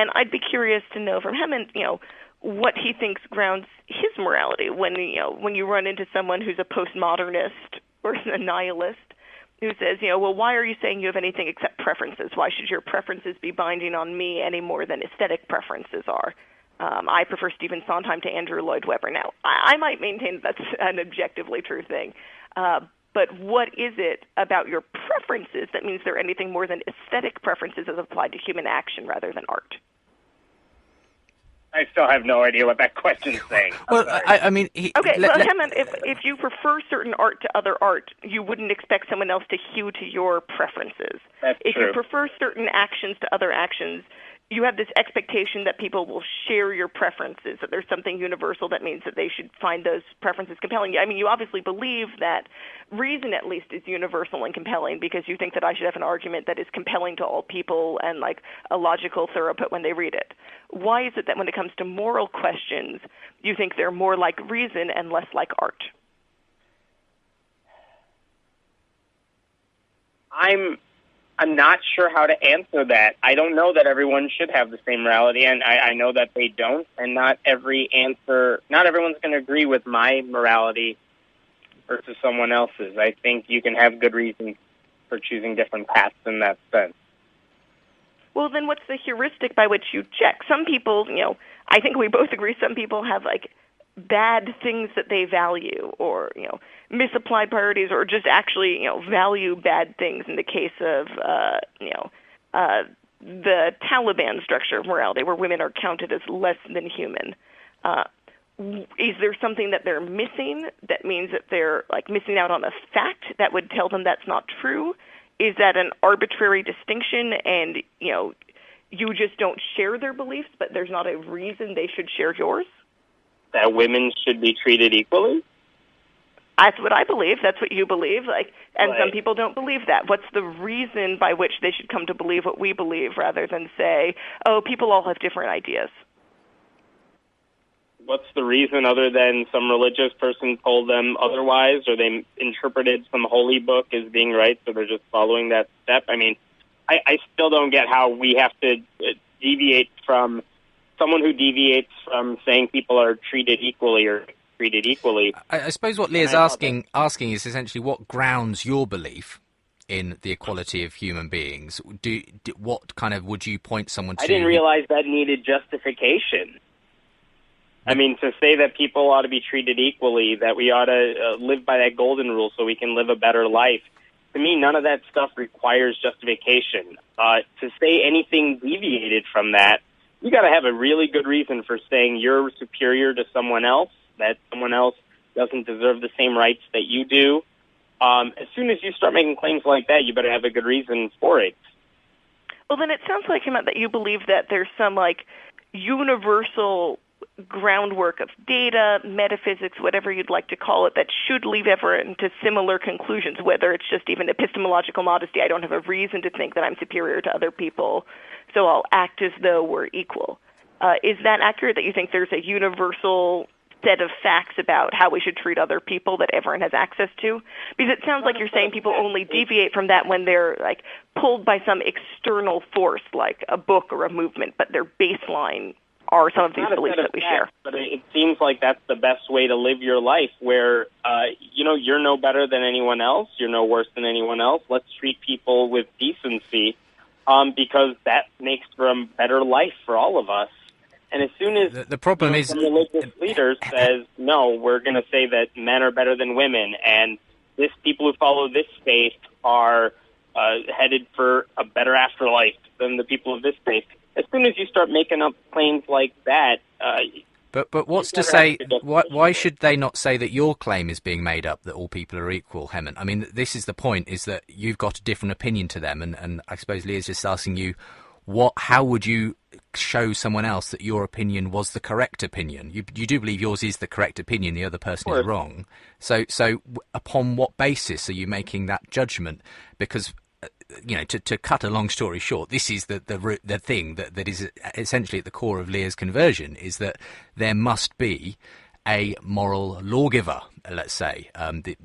And I'd be curious to know from Hemant, what he thinks grounds his morality when you run into someone who's a postmodernist or a nihilist who says, well, why are you saying you have anything except preferences? Why should your preferences be binding on me any more than aesthetic preferences are? I prefer Stephen Sondheim to Andrew Lloyd Webber. Now, I might maintain that's an objectively true thing. But what is it about your preferences that means they're anything more than aesthetic preferences as applied to human action rather than art? I still have no idea what that question's saying. Well, I mean... Hemant, if you prefer certain art to other art, you wouldn't expect someone else to hew to your preferences. That's if true. you prefer certain actions to other actions, you have this expectation that people will share your preferences, that there's something universal that means that they should find those preferences compelling. I mean, you obviously believe that reason, at least, is universal and compelling because you think that I should have an argument that is compelling to all people and like a logical throughput when they read it. Why is it that when it comes to moral questions, you think they're more like reason and less like art? I'm not sure how to answer that. I don't know that everyone should have the same morality, and I know that they don't, and not everyone's going to agree with my morality versus someone else's. I think you can have good reasons for choosing different paths in that sense. Well, then what's the heuristic by which you check? Some people, I think we both agree some people have, bad things that they value or, misapplied priorities or just actually, value bad things in the case of, the Taliban structure of morality where women are counted as less than human. Is there something that they're missing that means that they're, missing out on a fact that would tell them that's not true? Is that an arbitrary distinction and, you just don't share their beliefs, but there's not a reason they should share yours? That women should be treated equally? That's what I believe. That's what you believe. And Right. Some people don't believe that. What's the reason by which they should come to believe what we believe rather than say, oh, people all have different ideas? What's the reason other than some religious person told them otherwise, or they interpreted some holy book as being right, so they're just following that step? I mean, I still don't get how we have to deviate from someone who deviates from saying people are treated equally or treated equally. I suppose what Leah's asking is essentially what grounds your belief in the equality of human beings. What kind of would you point someone to? I didn't realize that needed justification. I mean, to say that people ought to be treated equally, that we ought to live by that golden rule so we can live a better life, to me, none of that stuff requires justification. To say anything deviated from that, you got to have a really good reason for saying you're superior to someone else, that someone else doesn't deserve the same rights that you do. As soon as you start making claims like that, you better have a good reason for it. Well, then it sounds like, Hemant, that you believe that there's some, universal groundwork of data, metaphysics, whatever you'd like to call it, that should lead everyone to similar conclusions, whether it's just even epistemological modesty. I don't have a reason to think that I'm superior to other people, so I'll act as though we're equal. Is that accurate, that you think there's a universal set of facts about how we should treat other people that everyone has access to? Because it sounds like you're saying people only deviate from that when they're pulled by some external force, like a book or a movement, but their baseline are some of these beliefs that we share. But it seems like that's the best way to live your life, where, you're no better than anyone else, you're no worse than anyone else. Let's treat people with decency, because that makes for a better life for all of us. And as soon as the problem is, some religious leader says, no, we're going to say that men are better than women, and people who follow this faith are headed for a better afterlife than the people of this faith. As soon as you start making up claims like that... But what's to say... Why should they not say that your claim is being made up, that all people are equal, Hemant? I mean, this is the point, is that you've got a different opinion to them, and I suppose Leah's just asking you, how would you show someone else that your opinion was the correct opinion? You do believe yours is the correct opinion, the other person is wrong. So upon what basis are you making that judgment? Because... to cut a long story short, this is the thing that is essentially at the core of Leah's conversion, is that there must be a moral lawgiver, let's say.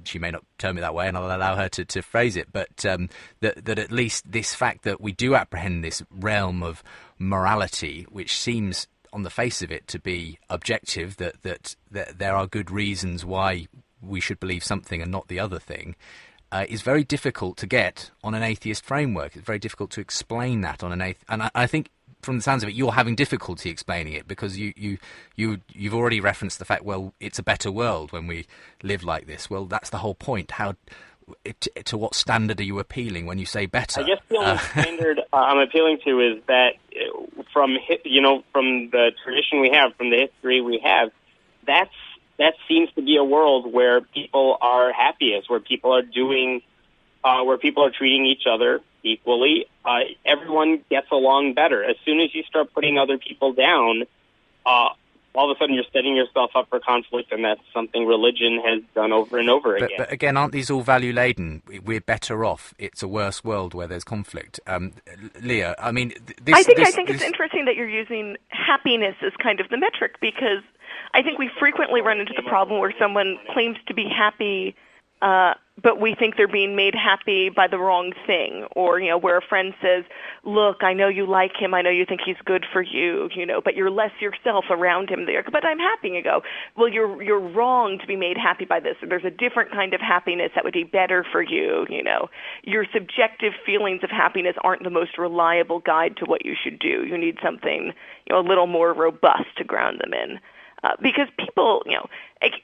She may not term it that way, and I'll allow her to phrase it, but that at least this fact that we do apprehend this realm of morality, which seems on the face of it to be objective, that there are good reasons why we should believe something and not the other thing, is very difficult to get on an atheist framework. It's very difficult to explain that on an atheist, and I think from the sounds of it, you're having difficulty explaining it because you've already referenced the fact, well, it's a better world when we live like this. Well, that's the whole point. To what standard are you appealing when you say better? I guess the only standard I'm appealing to is that from the tradition we have, from the history we have, that seems to be a world where people are happiest, where people are treating each other equally. Everyone gets along better. As soon as you start putting other people down, all of a sudden you're setting yourself up for conflict, and that's something religion has done over and over again. But again, aren't these all value-laden? We're better off. It's a worse world where there's conflict. Leah, I mean... I think it's interesting that you're using happiness as kind of the metric, because I think we frequently run into the problem where someone claims to be happy, but we think they're being made happy by the wrong thing, or, where a friend says, look, I know you like him, I know you think he's good for you, but you're less yourself around him there. But I'm happy. You go, well, you're wrong to be made happy by this. Or there's a different kind of happiness that would be better for you, Your subjective feelings of happiness aren't the most reliable guide to what you should do. You need something, a little more robust to ground them in. Because people,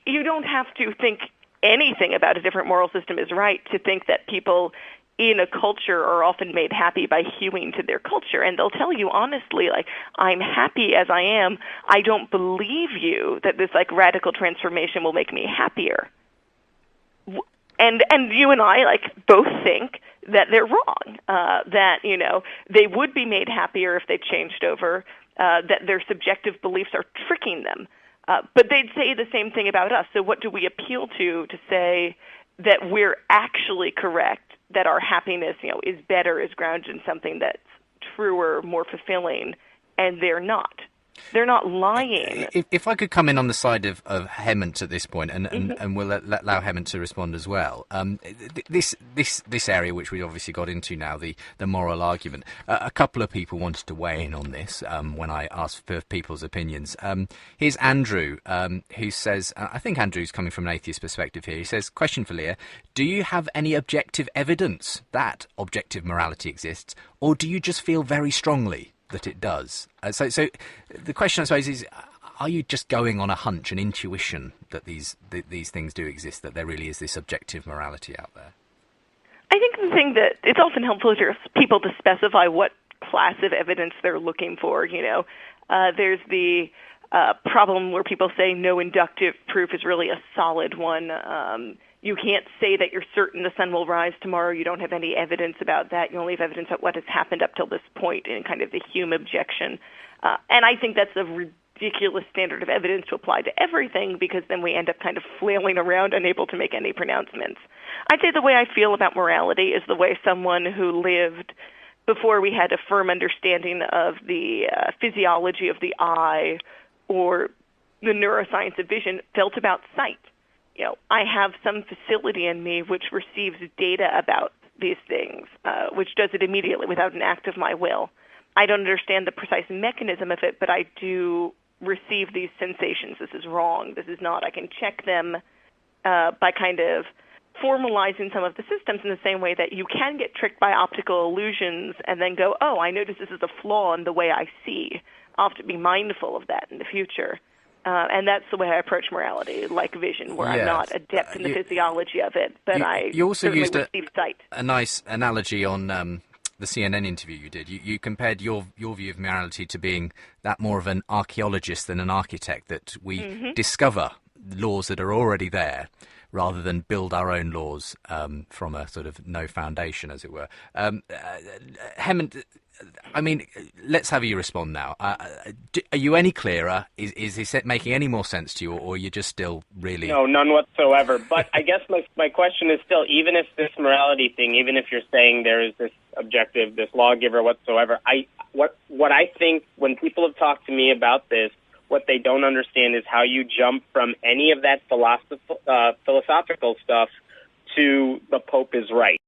you don't have to think anything about a different moral system is right to think that people in a culture are often made happy by hewing to their culture. And they'll tell you honestly, I'm happy as I am. I don't believe you that this, radical transformation will make me happier. And you and I, both think that they're wrong, that, they would be made happier if they changed over, that their subjective beliefs are tricking them. But they'd say the same thing about us. So what do we appeal to say that we're actually correct, that our happiness, is better, is grounded in something that's truer, more fulfilling, and they're not. They're not lying. If I could come in on the side of Hemant at this point, and we'll allow Hemant to respond as well. This area which we obviously got into now, the moral argument. A couple of people wanted to weigh in on this when I asked for people's opinions. Here's Andrew, who says, I think Andrew's coming from an atheist perspective here. He says, question for Leah, do you have any objective evidence that objective morality exists, or do you just feel very strongly that it does? So the question, I suppose, is, are you just going on a hunch, an intuition that these things do exist, that there really is this objective morality out there? I think the thing that it's often helpful for people to specify what class of evidence they're looking for. There's the problem where people say no inductive proof is really a solid one. You can't say that you're certain the sun will rise tomorrow. You don't have any evidence about that. You only have evidence about what has happened up till this point in kind of the Hume objection. And I think that's a ridiculous standard of evidence to apply to everything, because then we end up kind of flailing around, unable to make any pronouncements. I'd say the way I feel about morality is the way someone who lived before we had a firm understanding of the physiology of the eye or the neuroscience of vision felt about sight. I have some facility in me which receives data about these things, which does it immediately without an act of my will. I don't understand the precise mechanism of it, but I do receive these sensations. This is wrong. This is not. I can check them by kind of formalizing some of the systems in the same way that you can get tricked by optical illusions and then go, oh, I notice this is a flaw in the way I see. I'll have to be mindful of that in the future. And that's the way I approach morality, like vision, where I'm not adept in the physiology of it, but you also used sight. A nice analogy on the CNN interview you did. You compared your view of morality to being that more of an archaeologist than an architect, that we discover laws that are already there rather than build our own laws from a sort of no foundation, as it were. Hemant, I mean, let's have you respond now. Are you any clearer? Is this making any more sense to you, or are you just still really... No, none whatsoever. But I guess my question is still, even if this morality thing, even if you're saying there is this objective, this lawgiver whatsoever, what I think when people have talked to me about this, what they don't understand is how you jump from any of that philosophical stuff to the Pope is right.